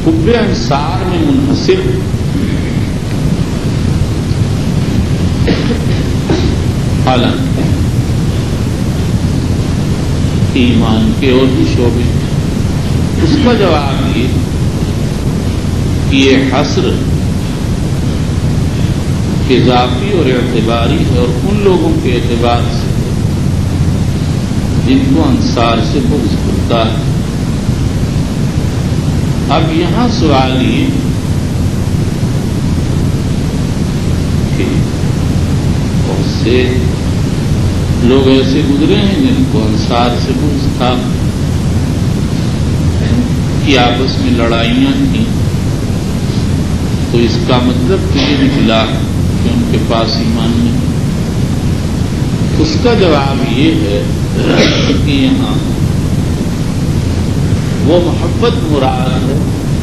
حب انصار میں منحصر حالانکہ ایمان کے اور بھی شعبے، اس کا جواب یہ کہ یہ حصر اضافی اور اعتباری ہے، اور ان لوگوں کے اعتبار سے جن کو انصار سے بغض ہوتا ہے۔ اب یہاں سوال یہ کہ بہت سے لوگ ایسے گزرے ہیں جن کو انصار سے بغض تھا، کہ آپس میں لڑائیاں تھیں، تو اس کا مطلب یہ نکلا کہ ان کے پاس ایمان نہیں۔ اس کا جواب یہ ہے کہ یہاں وہ محبت مراد ہے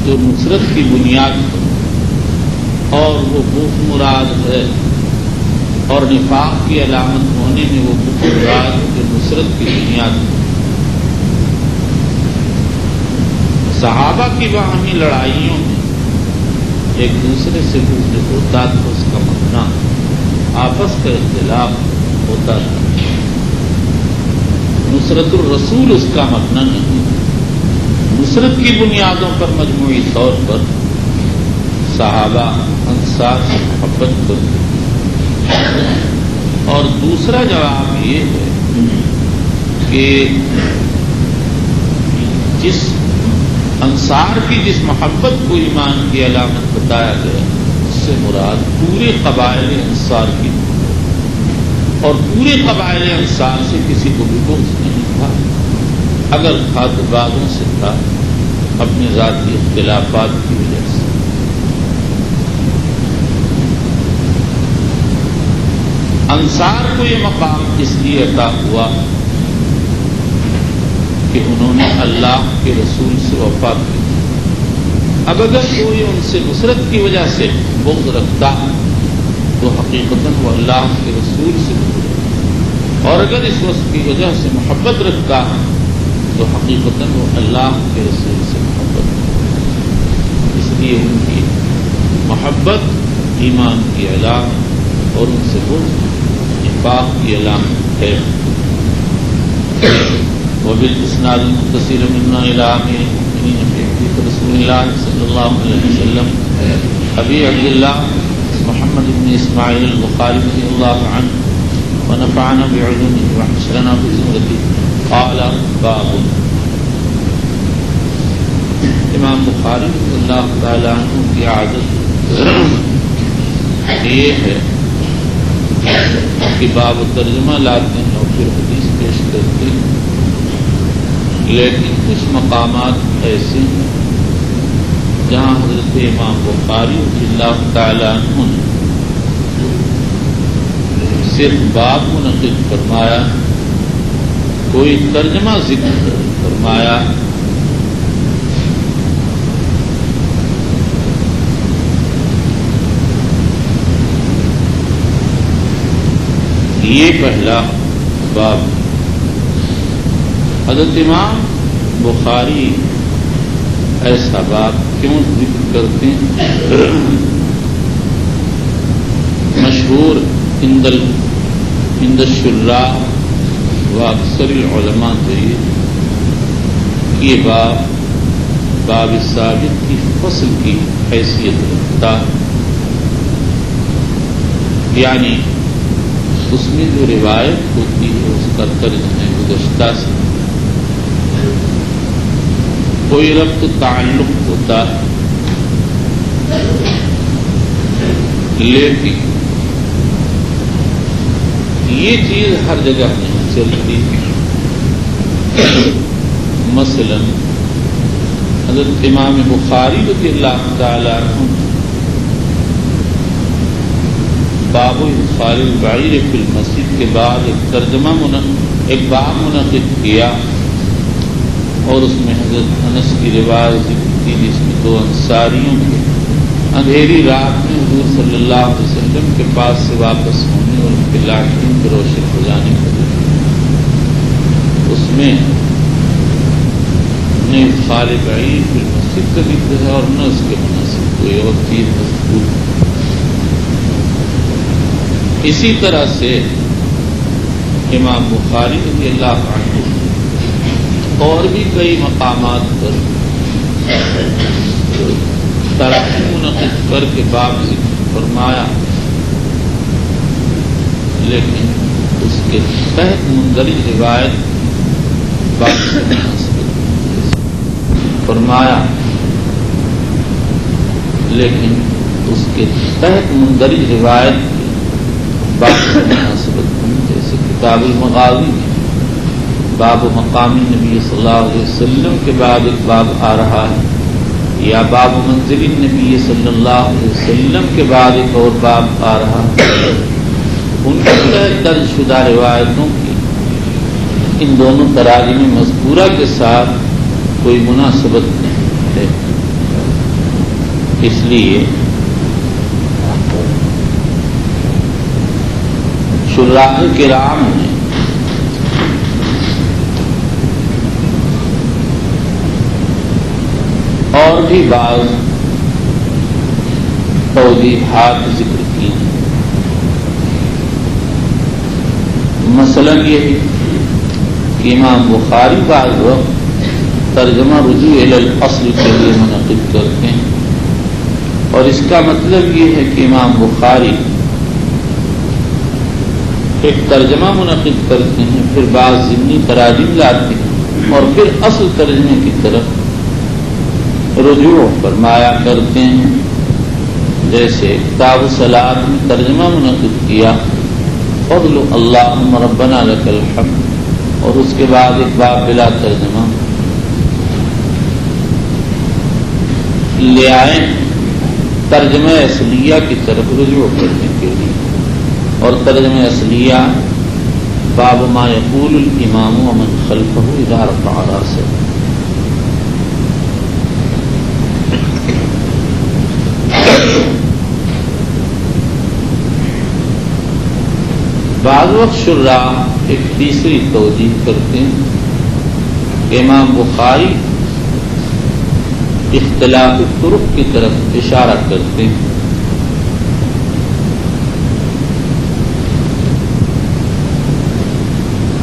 جو نصرت کی بنیاد ہے، اور وہ بغض مراد ہے، اور نفاق کی علامت ہونے میں وہ بغض مراد ہے جو نصرت کی بنیاد ہے۔ صحابہ کی باہمی لڑائیوں میں ایک دوسرے سے بغض ہوتا تھا، اس کا معنی آپس کا اختلاف ہوتا تھا۔ نصرت الرسول اس کا معنی نہیں۔ نصرت کی بنیادوں پر مجموعی طور پر صحابہ انصار سے محبت کرتے۔ اور دوسرا جواب یہ ہے کہ جس انصار کی جس محبت کو ایمان کی علامت بتایا گیا اس سے مراد پورے قبائل انصار کی، اور پورے قبائل انصار سے کسی کو بھی بغض نہیں تھا، اگر تھا تو بعضوں سے تھا اپنے ذاتی اختلافات کی وجہ سے۔ انصار کو یہ مقام اس لیے عطا ہوا کہ انہوں نے اللہ کے رسول سے وفا کی۔ اب اگر کوئی ان سے نصرت کی وجہ سے بغض رکھتا تو حقیقتاً وہ اللہ کے رسول سے بغض، اور اگر اس وصف کی وجہ سے محبت رکھتا تو حقیقتاً وہ اللہ کے رسول سے محبت رکھتا۔ اس لیے ان کی محبت ایمان کی علامت اور ان سے بغض نفاق کی علامت ہے۔ وبالاسناد المتصل منا الى امير المؤمنين في حديث رسول الله صلى الله عليه وسلم ابي عبد الله محمد بن اسماعيل البخاري رضي الله عنه ونفعنا بعلومه وحشرنا بزمرته قال باب امام بخاری رضی اللہ تعالی عنہ کی عادت یہ ہے کہ باب ترجمہ لاتے ہیں اور پھر حدیث پیش کرتے ہیں، لیکن کچھ مقامات ایسے ہیں جہاں حضرت امام بخاری رضی اللہ تعالی عنہ نے صرف باب منعقد فرمایا، کوئی ترجمہ ذکر فرمایا، یہ پہلا باب۔ حضرت امام بخاری ایسا باب کیوں ذکر کرتے ہیں؟ مشہور عند الشراح و اکثر العلماء سے یہ باب ثابت کی فصل کی حیثیت رکھتا ہے، یعنی اس میں جو روایت ہوتی ہے اس کا ترجمہ گزشتہ سے کوئی ربط تعلق ہوتا ہے، لیکن یہ چیز ہر جگہ نہیں چلتی۔ مثلا حضرت امام بخاری رضی اللہ تعالی عنہ باب ادخال البعیر فی المسجد کے بعد ایک باب منعقد کیا، اور اس میں حضرت انس کی روایت ذکر کی جس میں دو انصاریوں کے اندھیری رات میں حضور صلی اللہ علیہ وسلم کے پاس سے واپس ہونے اور ان کے لاٹھیوں کو روشن ہو جانے کا ذکر۔ اس میں نہ ادخال بعیر فی المسجد کا ذکر ہے اور نہ اس کے مناسب کوئی اور چیز مذکور ہے۔ اسی طرح سے امام بخاری رضی اللہ عنہ اور بھی کئی مقامات پر تراجم منعقد کر کے باب ذکر فرمایا، لیکن اس کے تحت مندرج روایت فرمایا، لیکن اس کے تحت مندرج روایت جیسے کتاب المغازی میں باب مقام نبی صلی اللہ علیہ وسلم کے بعد ایک باب آ رہا ہے، یا باب منزل نبی صلی اللہ علیہ وسلم کے بعد ایک اور باب آ رہا ہے، ان کے درج شدہ روایتوں کی ان دونوں تراجم مذکورہ کے ساتھ کوئی مناسبت نہیں ہے۔ اس لیے شراح کرام نے اور بھی بعض توضیحات ذکر کی، مثلا یہ کہ امام بخاری بعض وقت ترجمہ رجوع الی الاصل کے لیے منعقد کرتے ہیں، اور اس کا مطلب یہ ہے کہ امام بخاری ایک ترجمہ منعقد کرتے ہیں، پھر بعض ضمنی تراجم لاتے ہیں اور پھر اصل ترجمے کی طرف رجوع فرمایا کرتے ہیں۔ جیسے کتاب الصلاۃ میں ترجمہ منعقد کیا فضل اللہم ربنا لک الحمد، اور اس کے بعد ایک باب بلا ترجمہ لے آئے ترجمہ اصلیہ کی طرف رجوع کرنے کے لیے، اور ترجمہ اصلیہ باب ما یقول الامام ومن خلفہ اذا رفع راسہ۔ بعض وقت شراح ایک تیسری توجیہ کرتے ہیں کہ امام بخاری اختلاف طرق کی طرف اشارہ کرتے ہیں۔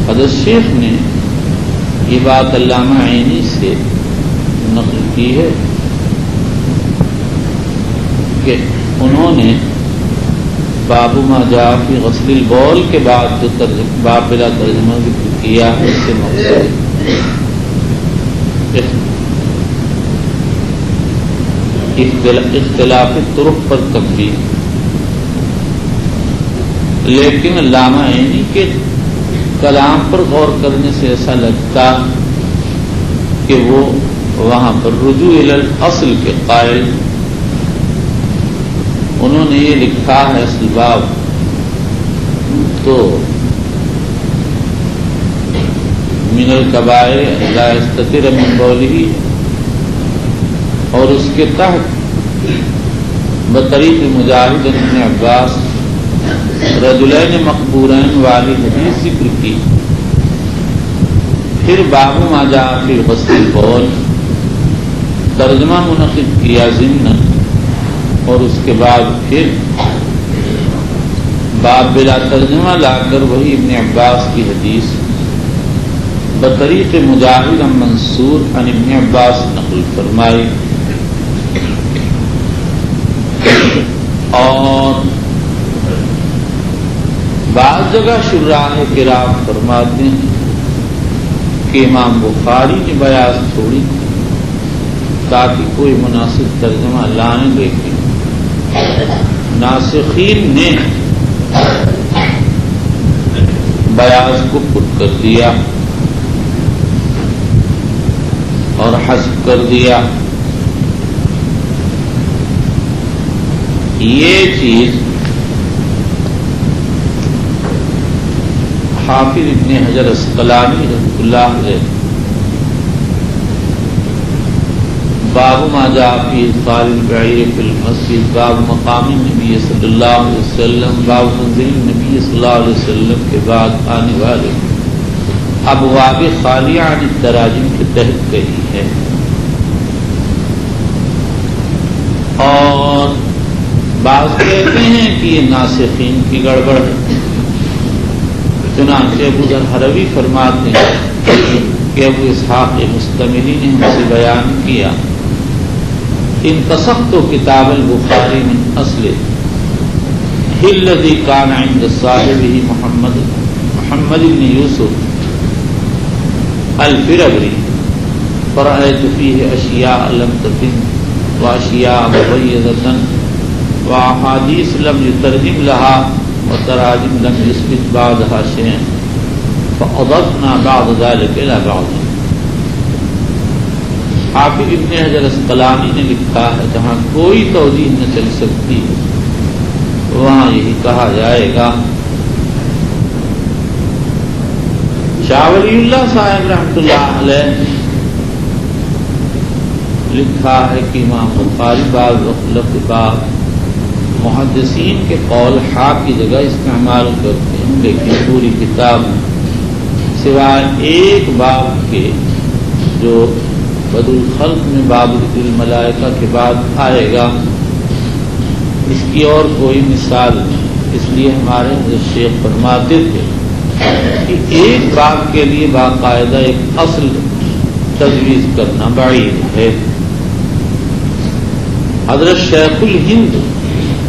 حضرت شیخ نے یہ بات علامہ عینی سے نقل کی ہے کہ انہوں نے باب ما جاء فی غسل البول کے بعد جو باب بلا ترجمہ ذکر کیا ہے اس سے مقصد اختلاف طرق پر تنبیہ، لیکن علامہ عینی کے کلام پر غور کرنے سے ایسا لگتا کہ وہ وہاں پر رجوع الی الاصل کے قائل، انہوں نے یہ لکھا ہے اصل باب تو من الکبائر لا یستتر من بولہ، اور اس کے تحت بطریق مجاہد ابن عباس رجلین مقبورین والی حدیث ذکر کی، پھر باب ما جاء فی غسل البول ترجمہ منعقد کیا ضمن، اور اس کے بعد پھر باب بلا ترجمہ لا کر وہی ابن عباس کی حدیث بطریق مجاہد منصور عن ابن عباس نقل فرمائی۔ اور بعض جگہ شراح کرام فرماتے ہیں کہ امام بخاری نے بیاض چھوڑی تاکہ کوئی مناسب ترجمہ لانے، لیکن ناسخین نے بیاض کو پٹ کر دیا اور حذف کر دیا۔ یہ چیز حافظ ابن حجر عسقلانی رحمۃ اللہ علیہ باب ما جاء فی ادخال البعیر فی المسجد، باب مقام النبی صلی اللہ علیہ وسلم، باب منزل النبی صلی اللہ علیہ وسلم کے بعد آنے والے ابواب خالیہ عن التراجم کے تحت کہی ہے، اور بعض کہتے ہیں کہ یہ ناسخین کی گڑبڑ ہے۔ چنانچہ ابو ذر حروی فرماتے ہیں کہ ابو اسحاق مستملی نے ہم سے بیان کیا، انتسخت کتاب البخاری من اصل الذي كان عند صاحبه محمد بن يوسف الفربري فرأيت فيه أشياء لم تتم وأشياء مبيضة وأحاديث لم يترجم لها وتراجم لم يثبت بعضها شيئا فأضفنا بعض ذلك إلى بعض۔ حافظ ابن حجر اسقلانی نے لکھا ہے جہاں کوئی توجیہ نہ چل سکتی وہاں یہی کہا جائے گا۔ شاہ ولی اللہ صاحب رحمۃ اللہ علیہ لکھا ہے کہ امام بخاری بعض لفظ محدثین کے قول ہا کی جگہ استعمال کرتے ہیں، لیکن پوری کتاب سوائے ایک باب کے جو بدء الخلق میں باب ذکر الملائکہ کے بعد آئے گا، اس کی اور کوئی مثال نہیں۔ اس لیے ہمارے حضرت شیخ فرماتے تھے کہ ایک باب کے لیے باقاعدہ ایک اصل تجویز کرنا بعید ہے۔ حضرت شیخ الہند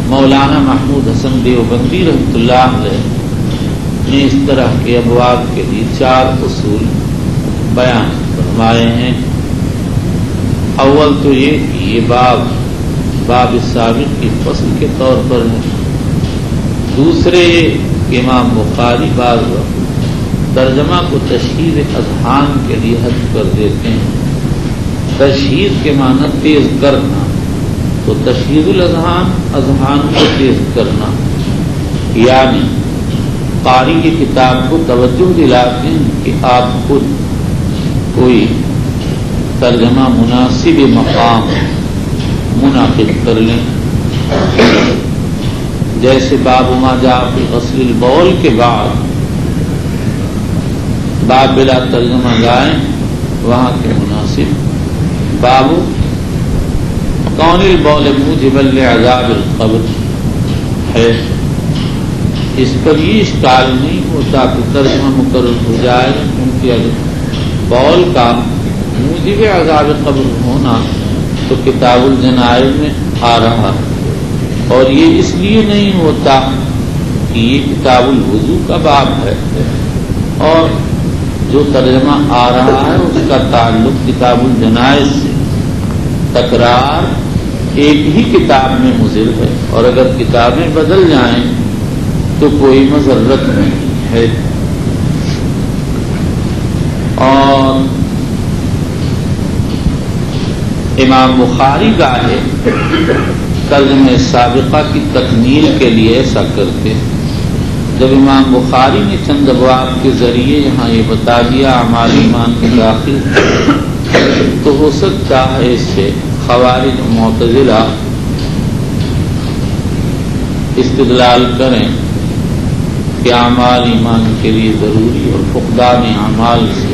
مولانا محمود حسن دیوبندی رحمۃ اللہ علیہ نے اس طرح کے ابواب کے لیے 4 اصول بیان فرمائے ہیں۔ اول تو یہ کہ یہ باب سابق کی فصل کے طور پر ہے۔ دوسرے کہ امام بخاری بعض وقت ترجمہ کو تشہیر اذہان کے لیے حذف کر دیتے ہیں۔ تشہیر کے معنی تیز کرنا، تو تشہیر الاذہان اذہان کو تیز کرنا، یعنی قاری کی کتاب کو توجہ دلاتے ہیں کہ آپ خود کوئی ترجمہ مناسب مقام منعقد کر لیں۔ جیسے باب ما جاء فی غسل البول کے بعد باب بلا ترجمہ لائیں، وہاں کے مناسب باب کون البول موجبا لعذاب القبر ہے۔ اس پر یہ اشکال نہیں ہوتا کہ ترجمہ مقرر ہو جائے، کیونکہ اگر بول کا موجب عذاب قبر ہونا تو کتاب الجنائز میں آ رہا ہے، اور یہ اس لیے نہیں ہوتا کہ یہ کتاب الوضو کا باب ہے، اور جو ترجمہ آ رہا ہے اس کا تعلق کتاب الجنائز سے۔ تکرار ایک ہی کتاب میں مضر ہے، اور اگر کتابیں بدل جائیں تو کوئی مضرت نہیں ہے۔ اور امام بخاری گاہے ترجمہ سابقہ کی تکمیل کے لیے ایسا کرتے ہیں۔ جب امام بخاری نے چند ابواب کے ذریعے یہاں یہ بتا دیا اعمال ایمان کے داخل، تو ہو سکتا ہے اس سے خوارج و معتزلہ استدلال کریں کہ اعمال ایمان کے لیے ضروری اور فقدان اعمال سے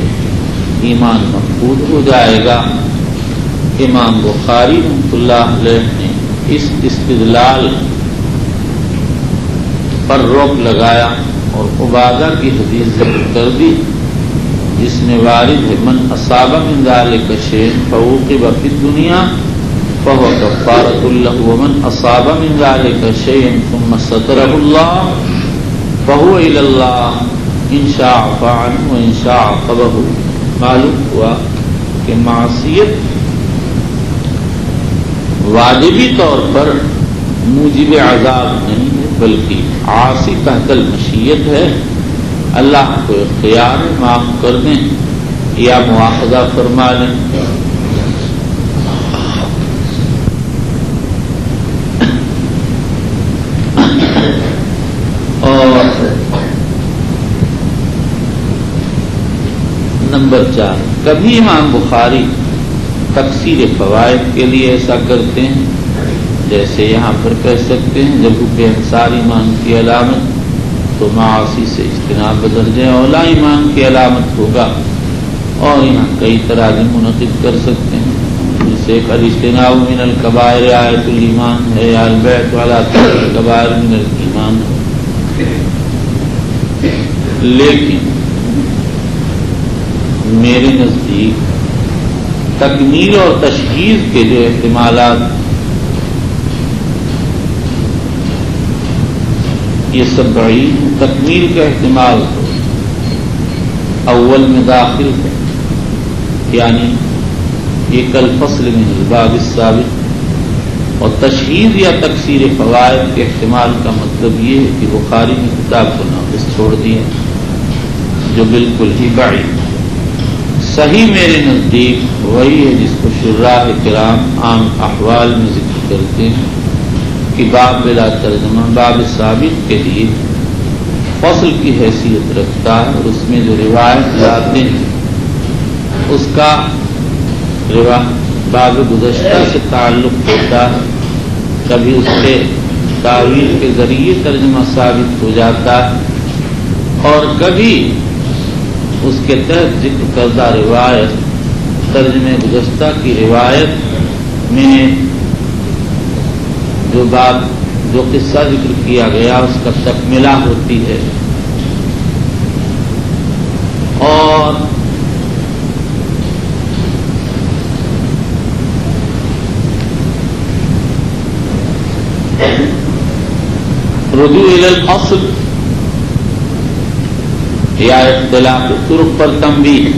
ایمان محفوظ ہو جائے گا۔ امام بخاری رحمۃ اللہ علیہ نے اس استدلال پر روک لگایا اور عبادہ کی حدیث ذکر کر دی، جس میں وارد ہے من اصاب من ذلک شیء فعوقب فی الدنیا فهو کفارۃ له ومن اصاب من ذلک شیء ثم سترہ اللہ فهو الی اللہ ان شاء عفا عنہ وان شاء عاقبہ۔ معلوم ہوا کہ معصیت واجبی طور پر موجب عذاب نہیں ہے، بلکہ عاصی تحت المشیت ہے۔ اللہ کو اختیار معاف کر دیں یا مواخذہ فرما لیں۔ اور نمبر 4، کبھی امام بخاری تقسیر فوائد کے لیے ایسا کرتے ہیں، جیسے یہاں پر کہہ سکتے ہیں جب حب انصار ایمان کی علامت، تو تو معاصی سے اجتناب بدرجہ اولا ایمان کی علامت ہوگا. اور یہاں کئی تراجم منعقد کر سکتے ہیں، جسے ایک الاجتناب من الکبائر آیت الایمان ہے، یا البیت علی ترک الکبائر من الایمان ہے. لیکن میرے نزدیک تکمیل اور تشہیر کے جو احتمالات یہ سب بعید، تکمیل کا احتمال اول میں داخل ہے، یعنی یہ کل فصل میں الباب السابق، اور تشہیر یا تکثیر فوائد کے احتمال کا مطلب یہ ہے کہ بخاری نے کتاب کو ناقص چھوڑ دیا، جو بالکل ہی بعید. صحیح میرے نزدیک وہی ہے جس کو شراح کرام عام احوال میں ذکر کرتے ہیں کہ باب بلا ترجمہ باب ثابت کے لیے فصل کی حیثیت رکھتا ہے، اور اس میں جو روایت لاتے ہیں اس کا باب گزشتہ سے تعلق ہوتا ہے. کبھی اس کے تعویل کے ذریعے ترجمہ ثابت ہو جاتا ہے، اور کبھی اس کے تحت ذکر کردہ روایت ترجمہ گزشتہ کی روایت میں جو قصہ ذکر کیا گیا اس کا تکملہ ہوتی ہے. اور رجوع الی الاصل یا اختلاف طرق پر تنبیہ،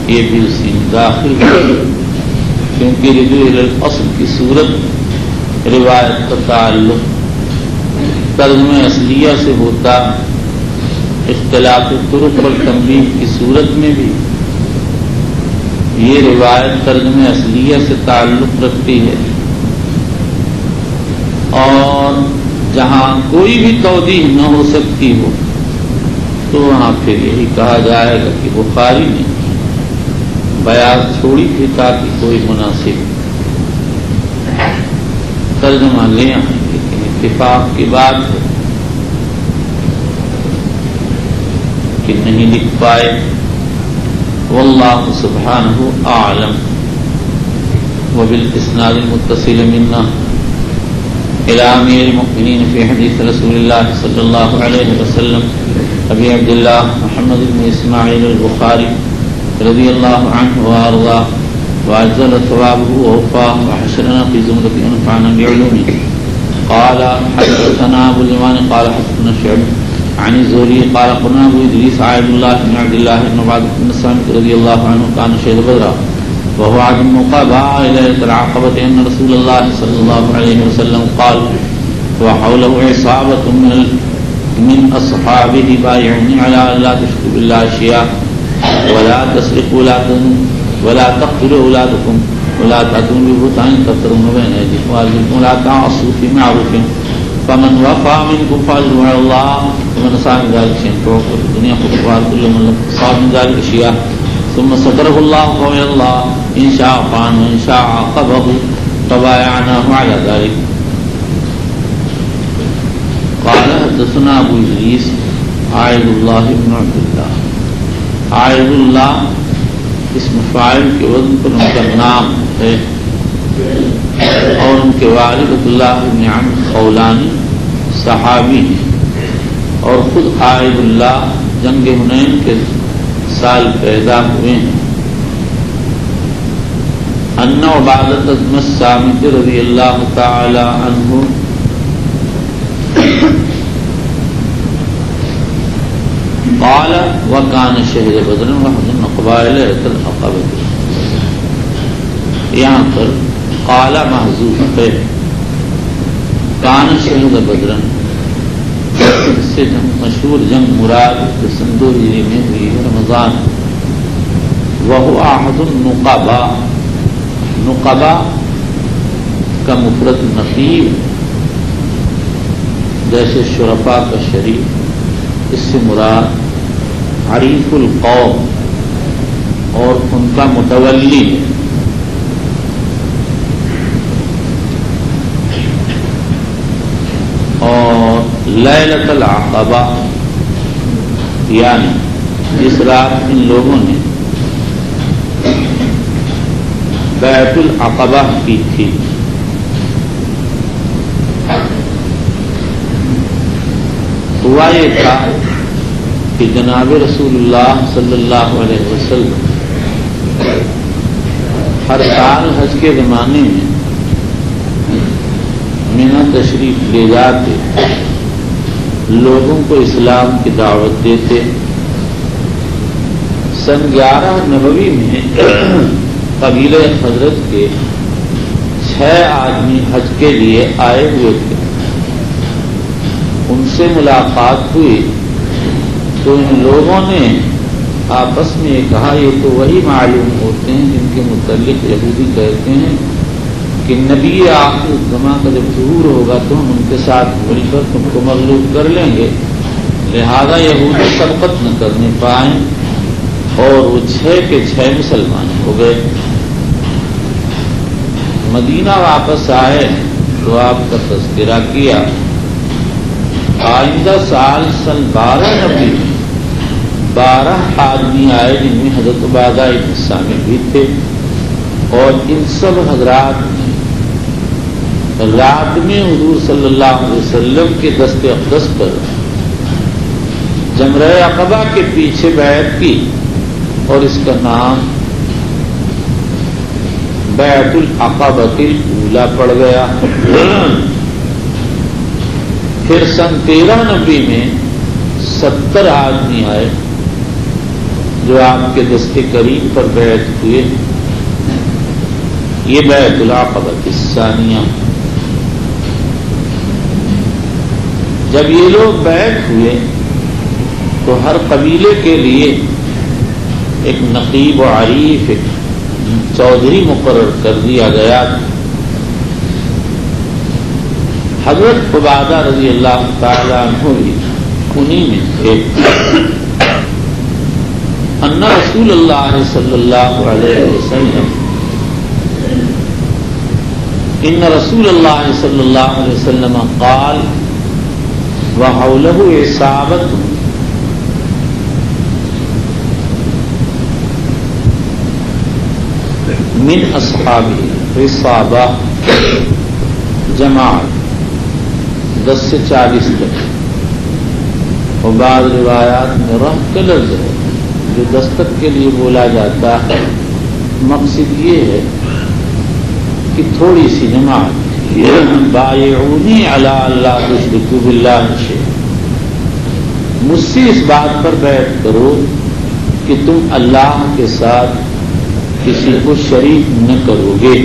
یہ بھی اسی میں داخل ہے، کیونکہ رجوع الی الاصل کی صورت روایت کا تعلق ترجمہ اصلیہ سے ہوتا، اختلاف طرق پر تنبیہ کی صورت میں بھی یہ روایت ترجمہ اصلیہ سے تعلق رکھتی ہے. اور جہاں کوئی بھی توضیح نہ ہو سکتی ہو تو وہاں پھر یہی کہا جائے گا کہ بخاری نے بیان چھوڑی تھی تاکہ کوئی مناسب ترجمہ لے آئیں. لیکن اتفاق کی بات ہے کہ نہیں لکھ پائے. واللہ سبحانہ اعلم. وبالاسناد المتصل منا الى امیر المؤمنین فی حدیث رسول اللہ صلی اللہ علیہ وسلم ابی عبداللہ محمد بن اسماعیل البخاری رضی اللہ عنہ وارضاه وعجل ثوابه ووفاه وحشرنا في زمرة ينفعنا بعلومه. قال حدثنا ابو اليمان قال حدثنا شعب عن الزهري قال قلنا ابو ادريس عبد الله بن عبد الله بن عباد بن الصامت رضي الله عنه كان شهد بدرا وهو عدم مقابع إلى العقبة أن رسول الله صلى الله عليه وسلم قال وحوله عصابة من أصحابه بايعوني على أن لا تشركوا بالله شيئا ولا تسرقوا ولا تقتلوا أولادكم ولا تأتوا ببهتان تفترون بين أيديكم وأرجلكم ولا تعصوا في معروف فمن وفى منكم فأجره على الله ومن صام ذلك شيئا فوق الدنيا خطوات كل من صام ذلك شيئا ثم ستره الله فوق الله إن شاء فعن وإن شاء عاقبه فبايعناه على ذلك. قال حدثنا ابو ادریس عائد اللہ بن عبد اللہ. عائد اللہ اسم فاعل کے وزن پر ان کا نام ہے، اور ان کے والد عبداللہ بن عمرو خولانی صحابی ہیں، اور خود عائد اللہ جنگ حنین کے سال پیدا ہوئے ہیں. ان عبادۃ بن الصامت رضی اللہ تعالی عنہ قال وكان شهد بدر وحزن قبائل العقبة. یہاں پر قال محذوف ہے، کان شهد بدر، اس سے مشہور جنگ مراد سن 2 ہجری میں ہوئی رمضان. وهو احد النقباء، نقبا کا مفرد نقیب جیسے شرفاء کا شریف، اس سے مراد عریف القوم اور ان کا متولی ہے. اور لیلۃ العقبہ یعنی جس رات ان لوگوں نے بیعت العقبہ کی تھی، ہوا یہ تھا کہ جناب رسول اللہ صلی اللہ علیہ وسلم ہر سال حج کے زمانے میں مینا تشریف لے جاتے، لوگوں کو اسلام کی دعوت دیتے۔ سن 11 نبوی میں قبیلہ حضرت کے 6 آدمی حج کے لیے آئے ہوئے تھے، ان سے ملاقات ہوئی تو ان لوگوں نے آپس میں یہ کہا یہ تو وہی معلوم ہوتے ہیں جن کے متعلق یہودی کہتے ہیں کہ نبی آخر الزمان کا جب ظہور ہوگا تو ہم ان کے ساتھ مل کر تم کو مغلوب کر لیں گے، لہذا یہودی سبقت نہ کرنے پائیں، اور وہ 6 کے 6 مسلمان ہو گئے۔ مدینہ واپس آئے تو آپ کا تذکرہ کیا۔ آئندہ سال سن 12 نبی میں 12 آدمی آئے جن میں حضرت عبادہ بن صامت بھی تھے، اور ان سب حضرات نے رات میں حضور صلی اللہ علیہ وسلم کے دست اقدس پر جمرہ عقبہ کے پیچھے بیعت کی، اور اس کا نام بیعت العقبہ الاولی پڑ گیا۔ پھر سن 13 نبی میں 70 آدمی آئے جو آپ کے دست کریم پر بیعت ہوئے، یہ بیعت العقبہ الثانیہ۔ جب یہ لوگ بیعت ہوئے تو ہر قبیلے کے لیے ایک نقیب و عریف، ایک چودھری مقرر کر دیا گیا۔ حضرت عبادہ رضی اللہ تعالیٰ عنہ بھی انہی میں تھے۔ ان رسول اللہ صلی اللہ علیہ وسلم ان رسول اللہ صلی اللہ علیہ وسلم قال وحولہ عصابۃ من اصحابہ، عصابہ جماعت 10 سے 40 تک، اور بعض روایات میں رہط کا لفظ ہے جو دستک کے لیے بولا جاتا ہے، مقصد یہ ہے کہ تھوڑی سی جماعت بایعونی علی اللہ تشرکوا باللہ شیئا، مجھ سے اس بات پر بیعت کرو کہ تم اللہ کے ساتھ کسی کو شریک نہ کرو گے۔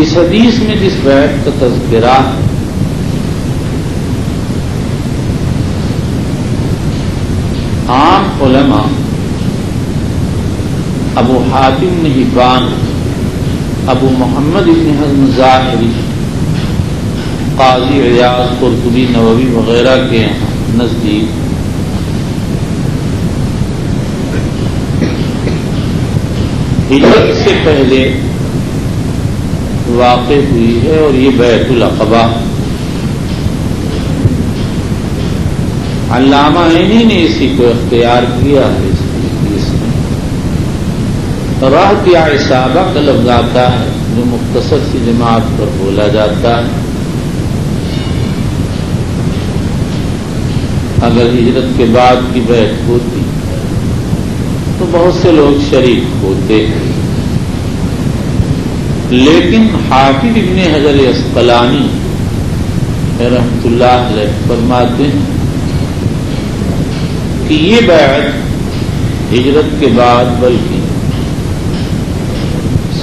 اس حدیث میں جس بیعت کا تذکرہ عام علماء ابو حاتم بن حبان، ابو محمد بن حزم ظاہری، قاضی عیاض، قرطبی، نووی وغیرہ کے نزدیک ہجرت سے پہلے واقع ہوئی ہے، اور یہ بیعت العقبہ علامہ عینی نے اسی کو اختیار کیا ہے۔ اس میں رہط یا عصابہ کا لفظ آتا ہے جو مختصر سی جماعت پر بولا جاتا ہے۔ اگر ہجرت کے بعد کی بیعت ہوتی تو بہت سے لوگ شریک ہوتے، لیکن حافظ ابن حجر عسقلانی رحمۃ اللہ علیہ فرماتے ہیں کہ یہ بیعت ہجرت کے بعد بلکہ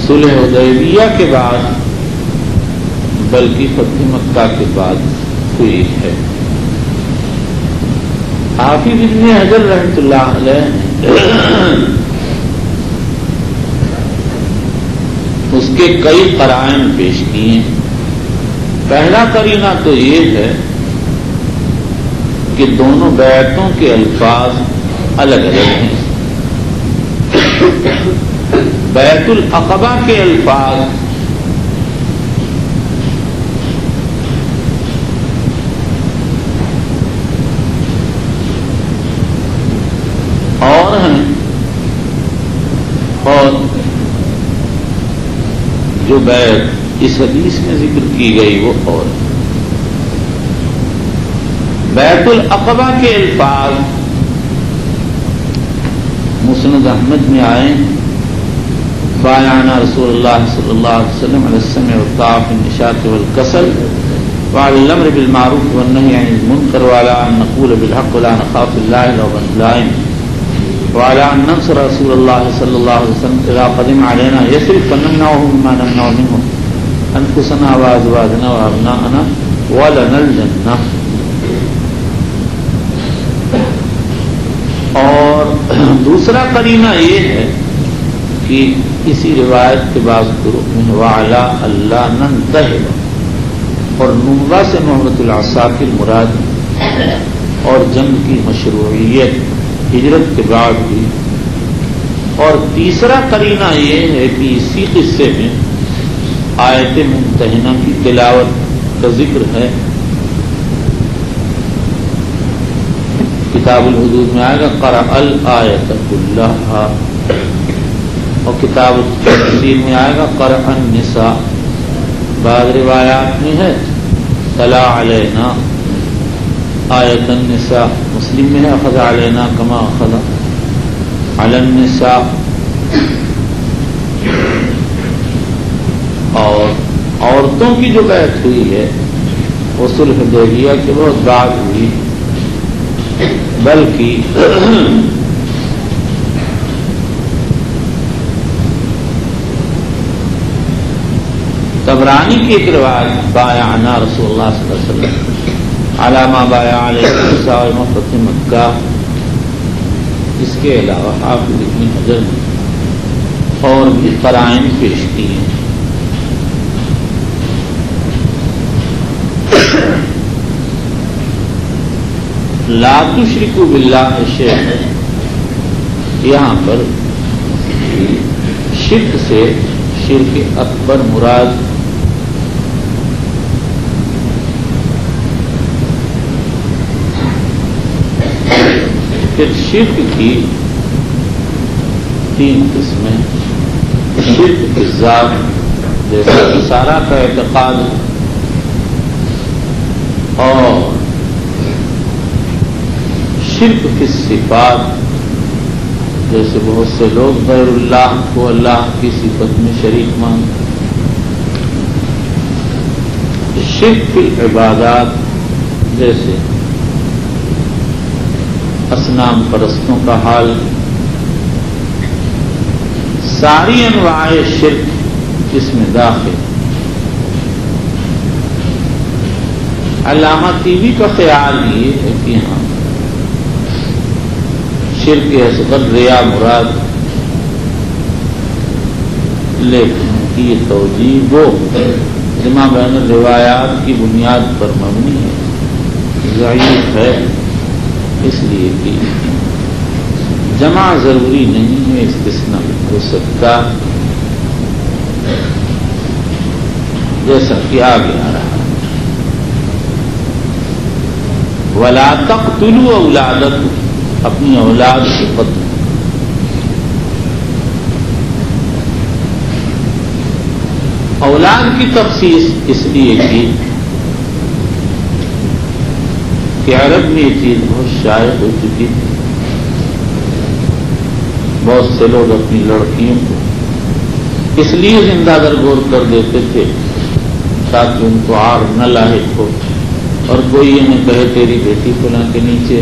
صلح حدیبیہ کے بعد بلکہ فتح مکہ کے بعد ہوئی ہے۔ حافظ ابن حجر رحمۃ اللہ علیہ اس کے کئی قرائن پیش کیے۔ پہلا قرینہ تو یہ ہے کہ دونوں بیعتوں کے الفاظ الگ الگ ہیں۔ بیعت العقبہ کے الفاظ جو بیعت اس حدیث میں ذکر کی گئی وہ اور ہے۔ بیعت العقبہ کے الفاظ مسند احمد میں آئے، بایعنا رسول اللہ صلی اللہ علیہ وسلم علی السمع والطاعة في النشاط والکسل وعلى الامر بالمعروف والنهي عن المنکر وعلى ان نقول بالحق ولا نخاف الله لومة لائم وعلى ان ننصر رسول الله صلى الله عليه وسلم اذا قدم علينا يثرب فنمنعه مما نمنع منه انفسنا وازواجنا وابناءنا ولنا الجنة۔ اور دوسرا قرینہ یہ ہے کہ اسی روایت کے بعض طرق میں وعلا اللہ ننتہب اور نمبا سے محمد العساکر مراد اور جنگ کی مشروعیت ہجرت کے بعد بھی۔ اور تیسرا قرینہ یہ ہے کہ اسی قصے میں آیت ممتحنہ کی تلاوت کا ذکر ہے۔ کتاب الحدود میں آئے گا قرأ الآیت کلھا، اور کتاب التفسیر میں آئے گا قرأ النساء۔ بعض روایات میں ہے تلا علینا آیت النساء، مسلم میں ہے اخذ علینا کما اخذ علی النساء۔ اور عورتوں کی جو بیعت ہوئی ہے وہ صلح حدیبیہ کے بہت بعد ہوئی، بلکہ طبرانی کی ایک روایت بایعنا رسول اللہ صلی اللہ علیہ وسلم علی ما بایع علیہ النساء فتح مکہ، اس کے علاوہ حافظ ابن حجر نے اور بھی قرائن پیش کی ہیں۔ لا تشرکوا باللہ شیئا، یہاں پر شرک سے شرک اکبر مراد، پھر شرک کی تین قسمیں، شرک کی ذات جیسے اشارہ کا اعتقاد، اور شرک کی صفات جیسے بہت سے لوگ غیر اللہ کو اللہ کی صفت میں شریک مانتے، شرک کی عبادات جیسے اصنام پرستوں کا حال، ساری انواع شرک اس میں داخل۔ علامہ طیبی کا خیال یہ ہے کہ ہاں شرک اصغر ریا مراد، لیکن کی یہ توجیہ وہ جمع بین روایات کی بنیاد پر مبنی ہے، ضعیف ہے، اس لیے کہ جمع ضروری نہیں ہے، استثناء ہو سکتا، جیسا کہ آگے آ رہا ہے وَلَا تَقْتُلُوا أَوْلَادَكُمْ، اپنی اولاد کو قتل۔ اولاد کی تخصیص اس لیے کی کہ عرب میں یہ چیز بہت شائع ہو چکی تھی، بہت سے لوگ اپنی لڑکیوں کو اس لیے زندہ درگور کر دیتے تھے تاکہ ان کو عار نہ لاحق ہو اور کوئی یہ نہ کہے تیری بیٹی فلاں کے نیچے۔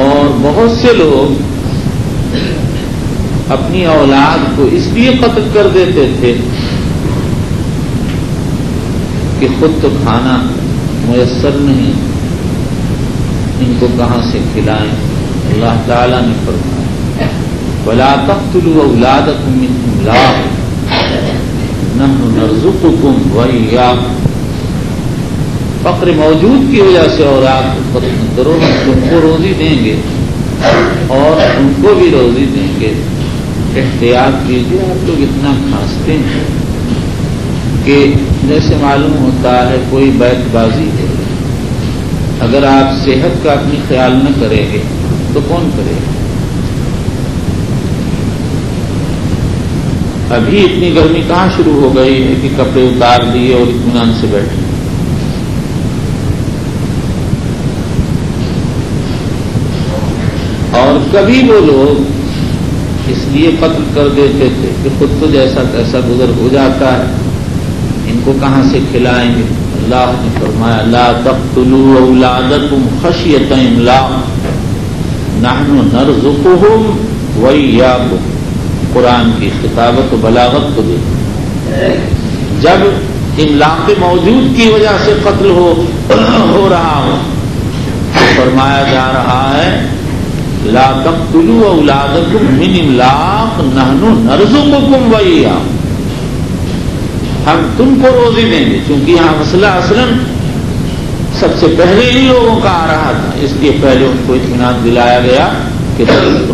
اور بہت سے لوگ اپنی اولاد کو اس لیے قتل کر دیتے تھے کہ خود تو کھانا میسر نہیں، ان کو کہاں سے کھلائیں۔ اللہ تعالیٰ نے فرمایا وَلَا تَقْتُلُوا أَوْلَادَكُمْ مِنْ إِمْلَاقٍ نَحْنُ نَرْزُقُكُمْ وَإِيَّاهُمْ، فقر موجود کی وجہ سے اولاد کو قتل کرو، ہم تم کو روزی دیں گے اور ان کو بھی روزی دیں گے، احتیاط کیجیے۔ آپ لوگ اتنا کھانستے ہیں کہ جیسے معلوم ہوتا ہے کوئی بیت بازی ہے، اگر آپ صحت کا اپنی خیال نہ کریں گے تو کون کرے گا؟ ابھی اتنی گرمی کہاں شروع ہو گئی ہے کہ کپڑے اتار دیے اور اطمینان سے بیٹھے. اور کبھی وہ لوگ اس لیے قتل کر دیتے تھے کہ خود تو جیسا تیسا گزر ہو جاتا ہے، ان کو کہاں سے کھلائیں گے. اللہ نے فرمایا لا تقتلوا اولادکم خشیۃ املاق نحن نرزقهم وإیاکم. قرآن کی خطابت و بلاغت کو دیکھیں. جب املاق موجود کی وجہ سے قتل ہو رہا ہو فرمایا جا رہا ہے لا تقتلوا اولادکم من املاق نحن نرزقکم وإیاکم. ہم تم کو روزی دیں گے. چونکہ یہاں مسئلہ اصلاً سب سے پہلے ہی لوگوں کا آ رہا تھا، اس لیے پہلے ان کو اطمینان دلایا گیا کہ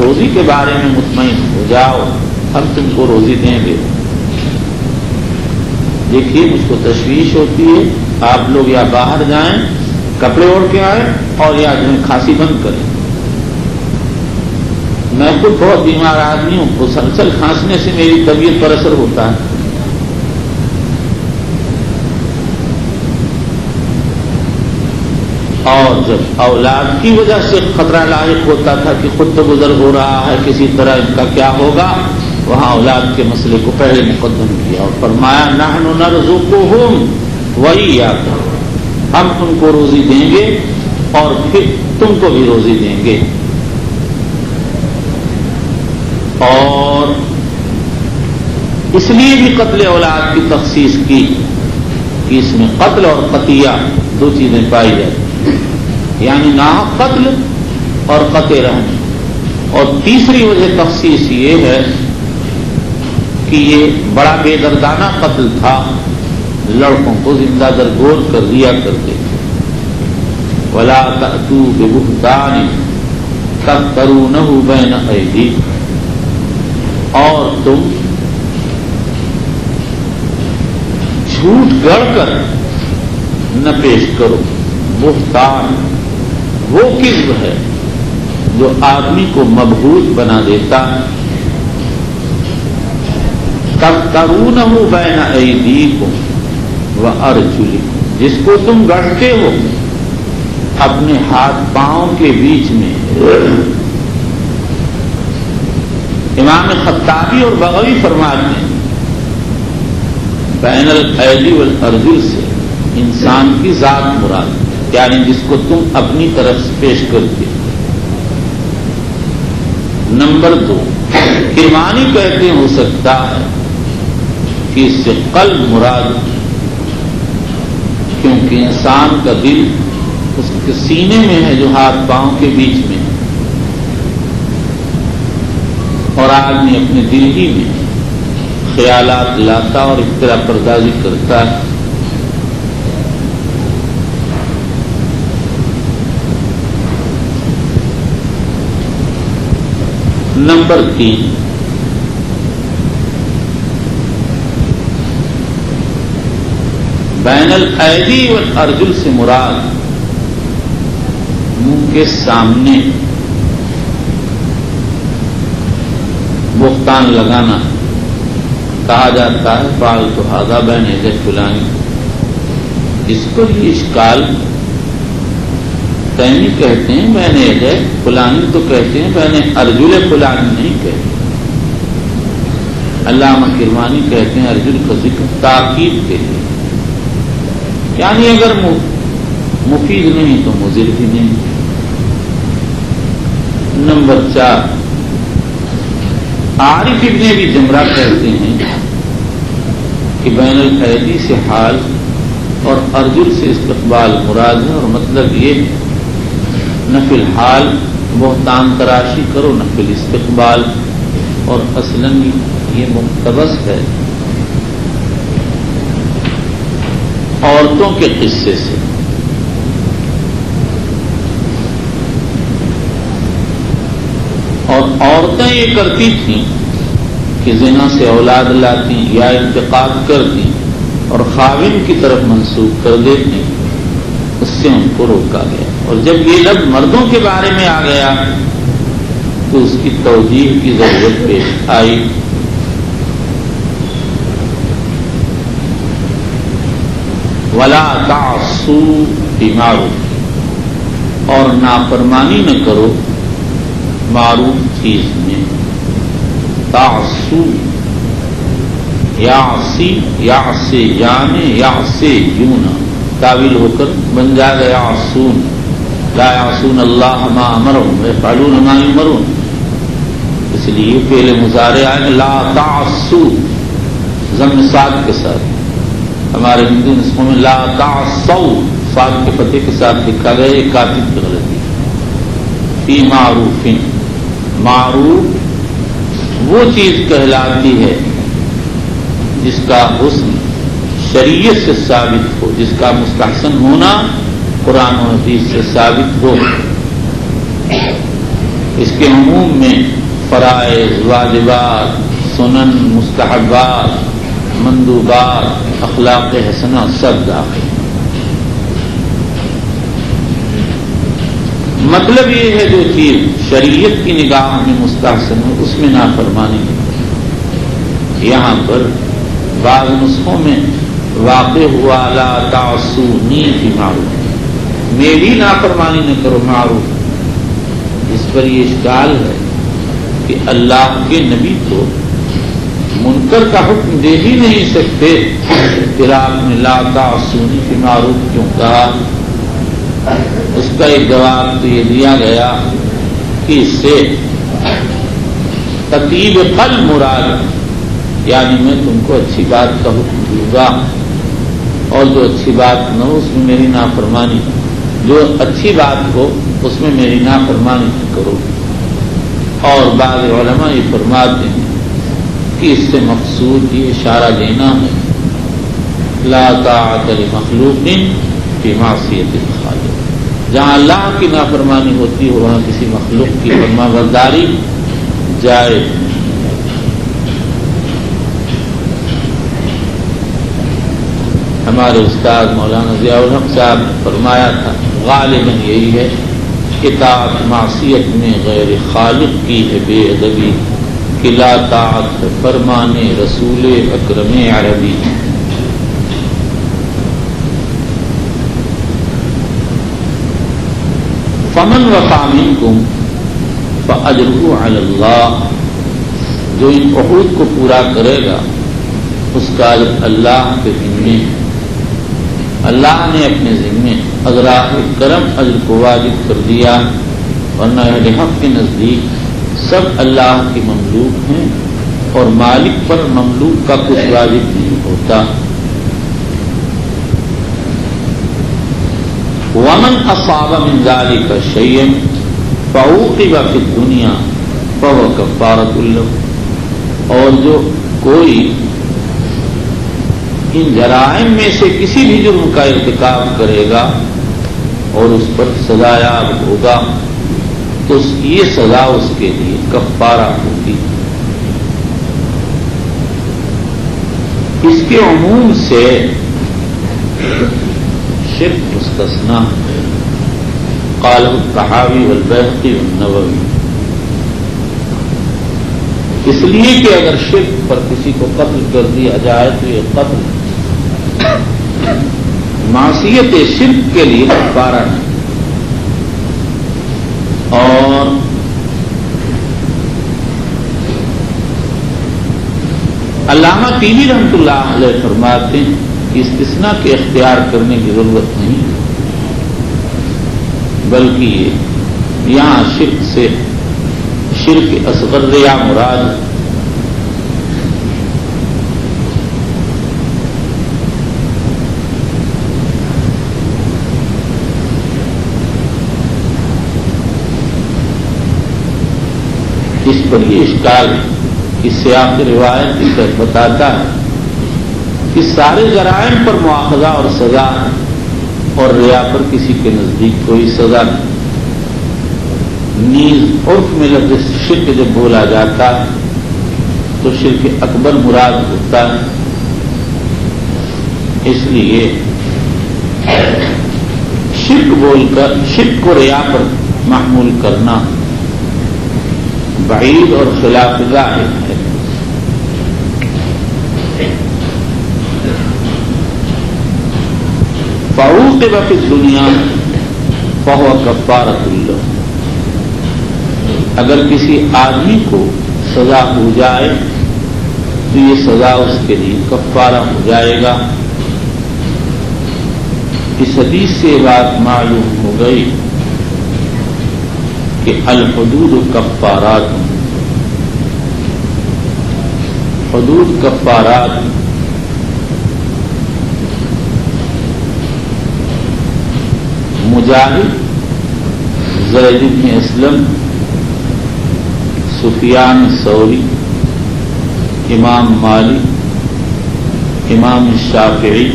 روزی کے بارے میں مطمئن ہو جاؤ، ہم تم کو روزی دیں گے. دیکھیے مجھ کو تشویش ہوتی ہے، آپ لوگ یا باہر جائیں کپڑے اوڑھ کے آئیں اور یا جو کھانسی بند کریں. میں خود بہت بیمار آدمی ہوں، مسلسل کھانسنے سے میری طبیعت پر اثر ہوتا ہے. اور جب اولاد کی وجہ سے خطرہ لاحق ہوتا تھا کہ خود تو گزر ہو رہا ہے کسی طرح ان کا کیا ہوگا، وہاں اولاد کے مسئلے کو پہلے مقدم کیا اور فرمایا نحن نرزقهم وإیاکم. ہم ان کو روزی دیں گے اور پھر تم کو بھی روزی دیں گے. اور اس لیے بھی قتل اولاد کی تخصیص کی کہ اس میں قتل اور قطیہ دو چیزیں پائی جاتی، یعنی ناحق قتل اور قطع رحم. اور تیسری وجہ تخصیص یہ ہے کہ یہ بڑا بے دردانہ قتل تھا، لڑکوں کو زندہ درگور کر دیا کرتے تھے. ولا تأتوا ببہتان تفترونہ بین ایدیکم. اور تم جھوٹ گڑھ کر نہ پیش کرو. بہتان وہ کذب ہے جو آدمی کو مبہوت بنا دیتا ہے. تفترونہ بین ایدیکم وارجلکم، جس کو تم گڑھتے ہو اپنے ہاتھ پاؤں کے بیچ میں. امام خطابی اور بغوی فرماتے ہیں بین الایدی والارجل سے انسان کی ذات مراد، یعنی جس کو تم اپنی طرف سے پیش کرتے. نمبر 2 کرمانی کہتے ہو سکتا ہے کہ اس سے قلب مراد، کیونکہ انسان کا دل اس کے سینے میں ہے جو ہاتھ پاؤں کے بیچ میں، اور آدمی اپنے دل ہی میں خیالات لاتا اور اختراع پردازی کرتا ہے. نمبر 3 بین الایدی والارجل سے مراد منہ کے سامنے بہتان لگانا. کہا جاتا ہے فعلت ھذا بین یدی فلان، جس کو یہ اشکال تیمی کہتے ہیں میں نے یدی فلانی تو کہتے ہیں، میں نے ارجل فلانی نہیں کہتے. علامہ کرمانی کہتے ہیں ارجل کا ذکر تاکید کے لیے، یعنی اگر مفید نہیں تو مضر بھی نہیں. نمبر 4 عارف ابن ابی جمرہ کہتے ہیں کہ بین الایدی سے حال اور ارجل سے استقبال مراد ہے، اور مطلب یہ نہ فی الحال بہتان تراشی کرو نہ فی الاستقبال. اور اصلاً یہ مقتبس ہے عورتوں کے قصے سے. اور عورتیں یہ کرتی تھیں کہ زنا سے اولاد لاتی یا انتقاد کرتی اور خاوند کی طرف منسوخ کر دیتی، اس سے ان کو روکا گیا. اور جب یہ لفظ مردوں کے بارے میں آ گیا تو اس کی توجیہ کی ضرورت پیش آئی. ولا تعصوا فی معروف، اور نافرمانی نہ کرو معروف چیز میں. تعصوا یعصی یعصی یعنی یعصی یونا تعویل ہو کر بن جائے گا یعصون. لا یعصون اللہ ما امرهم ویفعلون ما یؤمرون. اس لیے فعل مضارع ہے لا تعصوا ضم صاد کے ساتھ. ہمارے ہندی نسخوں میں لا تعصوا صاد کے فتح کے ساتھ لکھا گیا، یہ کاتب کی غلطی. فی معروف، معروف وہ چیز کہلاتی ہے جس کا حسن شریعت سے ثابت ہو، جس کا مستحسن ہونا قرآن و حدیث سے ثابت ہو. اس کے عموم میں فرائض، واجبات، سنن، مستحبات، مندوبات، اخلاق حسنہ سب داخل. مطلب یہ ہے جو چیز شریعت کی نگاہ میں مستحسن ہو اس میں نافرمانی نہیں. یہاں پر بعض نسخوں میں واقع ہوا لا تعصونی فی معروف، میری نافرمانی نہ کرو معروف. اس پر یہ اشکال ہے کہ اللہ کے نبی تو منکر کا حکم دے ہی نہیں سکتے، پھر آپ نے لا تعصونی فی معروف کیوں کہا؟ اس کا ایک جواب تو یہ دیا گیا کہ اس سے تطیب قلب مراد، یعنی میں تم کو اچھی بات کا حکم دوں گا اور جو اچھی بات نہ ہو اس میں میری نافرمانی، جو اچھی بات ہو اس میں میری نافرمانی نہ کرو. اور بعض علماء یہ فرماتے ہیں کہ اس سے مقصود یہ اشارہ دینا ہے لا طاعت لمخلوق فی معصیت الخالق. جہاں اللہ کی نافرمانی ہوتی ہو وہاں کسی مخلوق کی فرما برداری جائز. ہمارے استاد مولانا ضیاء الحق صاحب نے فرمایا تھا غالباً یہی ہے، اطاعت معصیت میں غیر خالق کی ہے بے ادبی، کہ لا طاعت فرمانے رسول اکرم عربی. فمن وفا منکم فاجرہ علی اللہ، جو ان عہود کو پورا کرے گا اس کا اجر اللہ کے ذمے. اللہ نے اپنے ذمے اغراء کرم اجر کو واجب کر دیا، ورنہ اہل حق کے نزدیک سب اللہ کی مملوک ہیں اور مالک پر مملوک کا کچھ واجب نہیں ہوتا. ومن اصاب من ذلك شيئا فعوقب في الدنيا فهو كفارة له، اور جو کوئی ان جرائم میں سے کسی بھی جرم کا ارتکاب کرے گا اور اس پر سزا یاب ہوگا تو یہ سزا اس کے لیے کفارہ ہوگی. اس کے عموم سے شرک مستثنا قالہ الطحاوی والبیہقی والنووی. اس لیے کہ اگر شرک پر کسی کو قتل کر دیا جائے تو یہ قتل معصیت شرک کے لیے کفارہ ہے. اور علامہ طیبی رحمۃ اللہ علیہ فرماتے ہیں کہ استثناء کے اختیار کرنے کی ضرورت نہیں، بلکہ یہ یہاں شرک سے شرک اصغر یا مراد اس پر یہ اشکال اس سیاق روایت کی طرف بتاتا ہے کہ سارے جرائم پر مواخذہ اور سزا اور ریا پر کسی کے نزدیک کوئی سزا نہیں. نیز عرف میں لفظ شرک جب بولا جاتا ہے تو شرک اکبر مراد ہوتا ہے. اس لیے شرک بول کر شرک کو ریا پر محمول کرنا بعید اور خلاف ظاہر ہے. فعوقب فی الدنیا فہو کفارۃ لہ، اگر کسی آدمی کو سزا ہو جائے تو یہ سزا اس کے لیے کفارہ ہو جائے گا۔ اس حدیث سے بات معلوم ہو گئی کہ الحدود کفارات، حدود کفارات مجاہد، زید بن اسلم، سفیان ثوری، امام مالک، امام شافعی،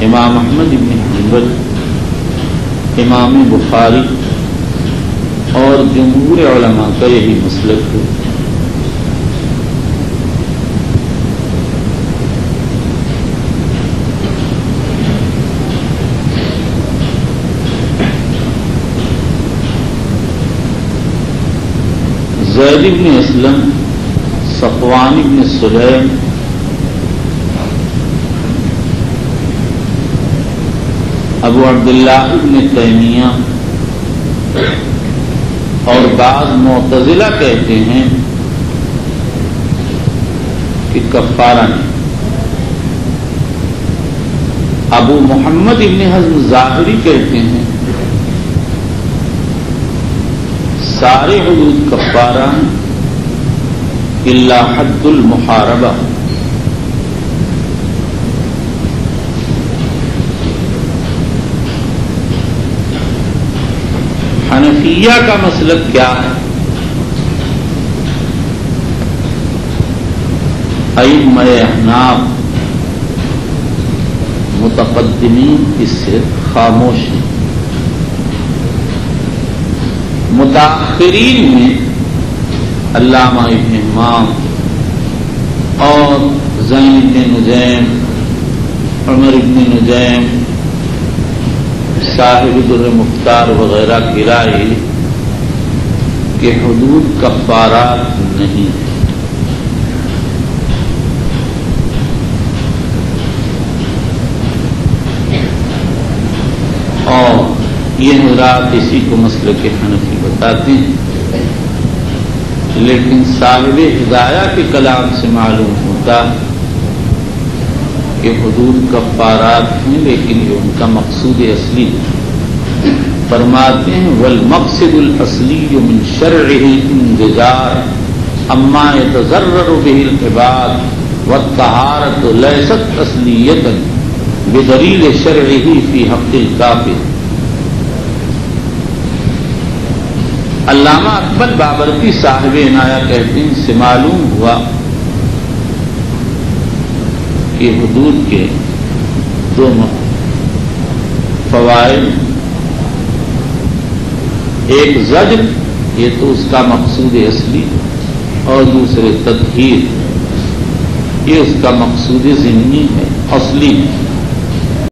امام احمد بن حنبل، امام بخاری اور جمہور علماء کا یہی مسلک ہے۔ زید بن اسلم، صفوان بن سلیم، ابو عبداللہ ابن تیمیہ اور بعض معتزلہ کہتے ہیں کہ کفارہ نہیں۔ ابو محمد ابن حزم ظاہری کہتے ہیں سارے حدود کفارہ الا حد المحاربہ۔ حنفیہ کا مسلک کیا ہے؟ ائمہ احناف متقدمین اس سے خاموش ہیں، متاخرین میں علامہ ابن امام اور زین بن نجیم، عمر بن نجیم، صاحب در مختار وغیرہ کی رائے کہ حدود کفارات نہیں ہیں۔ اور یہ حضرات اسی کو مسلک حنفی بتاتے ہیں، لیکن صاحب ہدایہ کے کلام سے معلوم ہوتا کہ حدود کفارات ہیں، لیکن یہ ان کا مقصود اصلی ہے۔ فرماتے ہیں والمقصد الاصلی من شرعہ الانزجار اما يتضرر به العباد والطہارۃ لیست اصلیۃ بدلیل شرعہ فی حق الکافر۔ علامہ اکمل بابرکی صاحب عنایہ کہتے ہیں اس سے معلوم ہوا کہ حدود کے دو فوائد، ایک زجر، یہ تو اس کا مقصود اصلی، اور دوسرے تطہیر، یہ اس کا مقصود ضمنی ہے، اصلی ہے۔